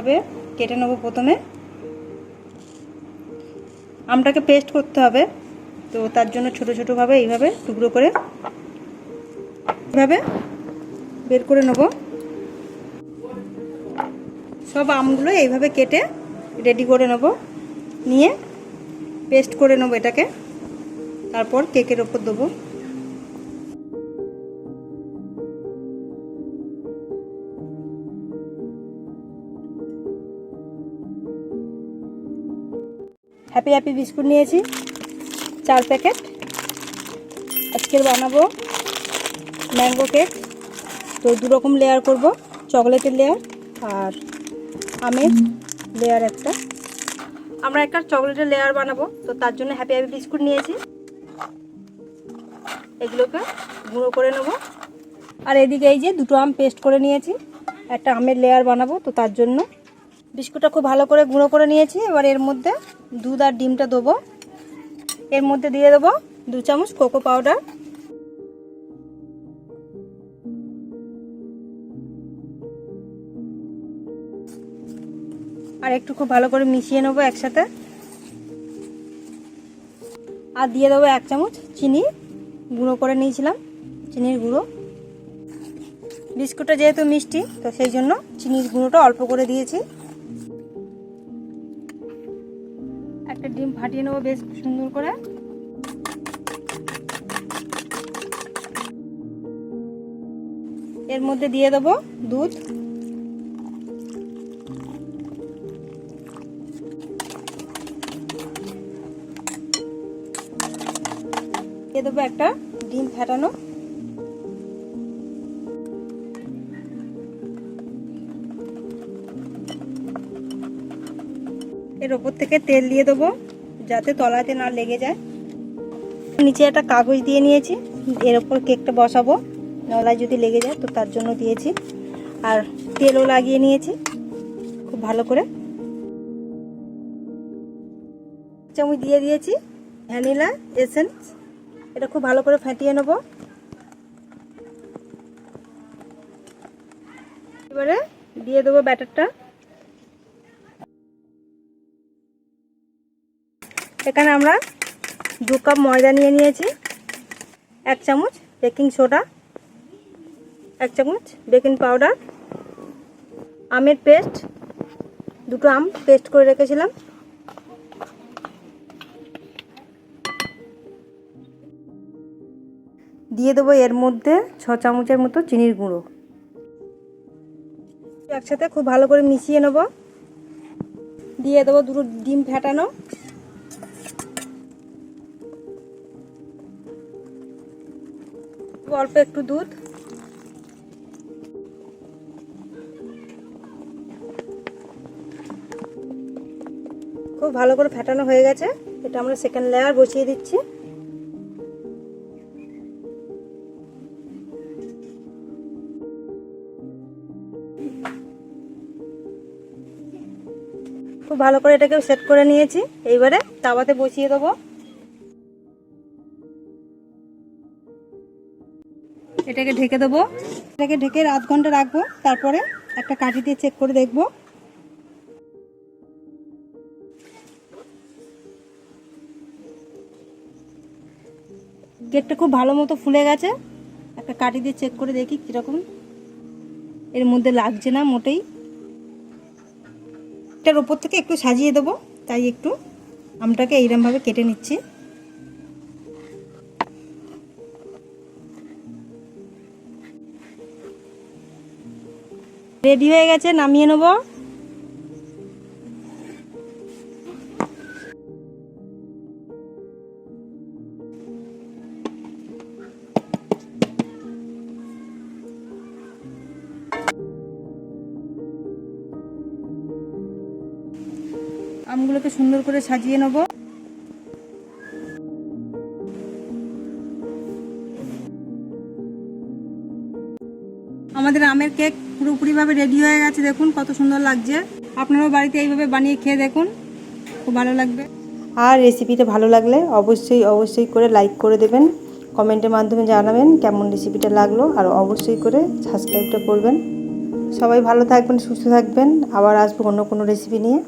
এইভাবে কেটে নেব। প্রথমে আমটাকে পেস্ট করতে হবে, তো তার জন্য ছোট ছোটোভাবে এইভাবে টুকরো করে এইভাবে বের করে নেব। সব আমগুলো এইভাবে কেটে রেডি করে নেব, নিয়ে পেস্ট করে নেব এটাকে, তারপর কেকের ওপর দেবো। হ্যাপি হ্যাপি বিস্কুট নিয়েছি 4 প্যাকেট। আজকের বানাবো ম্যাঙ্গো কেক। তো 2 রকম লেয়ার করব, চকলেটের লেয়ার আর আমের লেয়ার একটা। আমরা একটা চকলেটের লেয়ার বানাবো, তো তার জন্য হ্যাপি হ্যাপি বিস্কুট নিয়েছি। এগুলোকে গুঁড়ো করে নেব। আর এদিকে এই যে 2টো আম পেস্ট করে নিয়েছি, একটা আমের লেয়ার বানাবো, তো তার জন্য বিস্কুটটা খুব ভালো করে গুঁড়ো করে নিয়েছি। এবার এর মধ্যে দুধ আর ডিমটা দেবো। এর মধ্যে দিয়ে দেবো 2 চামচ কোকো পাউডার, আর একটু খুব ভালো করে মিশিয়ে নেবো একসাথে। আর দিয়ে দেবো 1 চামচ চিনি, গুঁড়ো করে নিয়েছিলাম চিনির গুঁড়ো। বিস্কুটটা যেহেতু মিষ্টি, তো সেই জন্য চিনির গুঁড়োটা অল্প করে দিয়েছি। একটা ডিম ফাটিয়ে নেবো বেশ সুন্দর করে। এর মধ্যে দিয়ে দেবো দুধ, দিয়ে দেবো একটা ডিম ফাটানো। এর ওপর থেকে তেল দিয়ে দেবো যাতে তলাতে না লেগে যায়। নিচে একটা কাগজ দিয়ে নিয়েছি, এর ওপর কেকটা বসাবো, তলায় যদি লেগে যায় তো তার জন্য দিয়েছি। আর তেলও লাগিয়ে নিয়েছি খুব ভালো করে। চামচ দিয়ে দিয়েছি ভ্যানিলা এসেন্স, এটা খুব ভালো করে ফাটিয়ে নেব। এবারে দিয়ে দেবো ব্যাটারটা। এখানে আমরা 2 কাপ ময়দা নিয়ে নিয়েছি, 1 চামচ বেকিং সোডা, 1 চামচ বেকিং পাউডার, আমের পেস্ট, 2টো আম পেস্ট করে রেখেছিলাম, দিয়ে দেবো এর মধ্যে 6 চামচের মতো চিনির গুঁড়ো। একসাথে খুব ভালো করে মিশিয়ে নেব। দিয়ে দেবো 2টো ডিম ফেটানো, অল্প একটু দুধ, খুব ভালো করে ফেটানো হয়ে গেছে। এটা আমরা সেকেন্ড লেয়ার বসিয়ে দিচ্ছি। খুব ভালো করে এটাকে সেট করে নিয়েছি। এইবারে তাওয়াতে বসিয়ে দেবো। এটাকে ঢেকে দেবো। এটাকে ঢেকে আধ ঘন্টা রাখবো, তারপরে একটা কাঠি দিয়ে চেক করে দেখবো। কেকটা খুব ভালো মতো ফুলে গেছে। একটা কাঠি দিয়ে চেক করে দেখি কীরকম, এর মধ্যে লাগছে না মোটেই। এটার উপর থেকে একটু সাজিয়ে দেবো, তাই একটু আমটাকে এইরকমভাবে কেটে নিচ্ছি। রেডি হয়ে গেছে, নামিয়ে নেব। আমগুলোকে সুন্দর করে সাজিয়ে নেব। আমাদের আমের কেক পুরোপুরিভাবে রেডি হয়ে গেছে, দেখুন কত সুন্দর লাগছে। আপনারাও বাড়িতে এইভাবে বানিয়ে খেয়ে দেখুন, খুব ভালো লাগবে। আর রেসিপিটা ভালো লাগলে অবশ্যই করে লাইক করে দেবেন, কমেন্টের মাধ্যমে জানাবেন কেমন রেসিপিটা লাগলো, আর অবশ্যই করে সাবস্ক্রাইবটা করবেন। সবাই ভালো থাকবেন, সুস্থ থাকবেন। আবার আসবো অন্য কোনো রেসিপি নিয়ে।